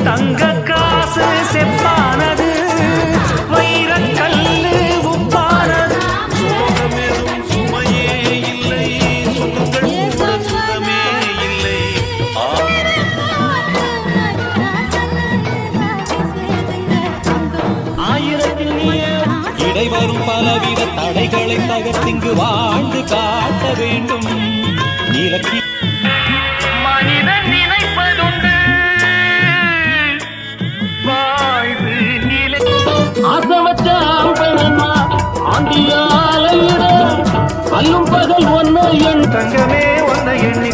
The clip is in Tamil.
தங்க காசு செப்பானது, வைரக்கல்லு உப்பானது. சோகமெதும் சுமையே இல்லை, சுகங்கள் கூட சுகமே இல்லை. ஆயிரத்தில் இடைவரும் பலவித தடைகளை தகர்த்திங்கு வாழ்ந்து காட்ட வேண்டும். நீலக்கி மனிதன் நினைப்பதுண்டு வாழ்வு நிலை. ஆசமச்சாம்பனம்மா ஆண்டியாலையிட அல்லும் பகல் ஒன்ன என் தங்கமே ஒன்ன எண்ண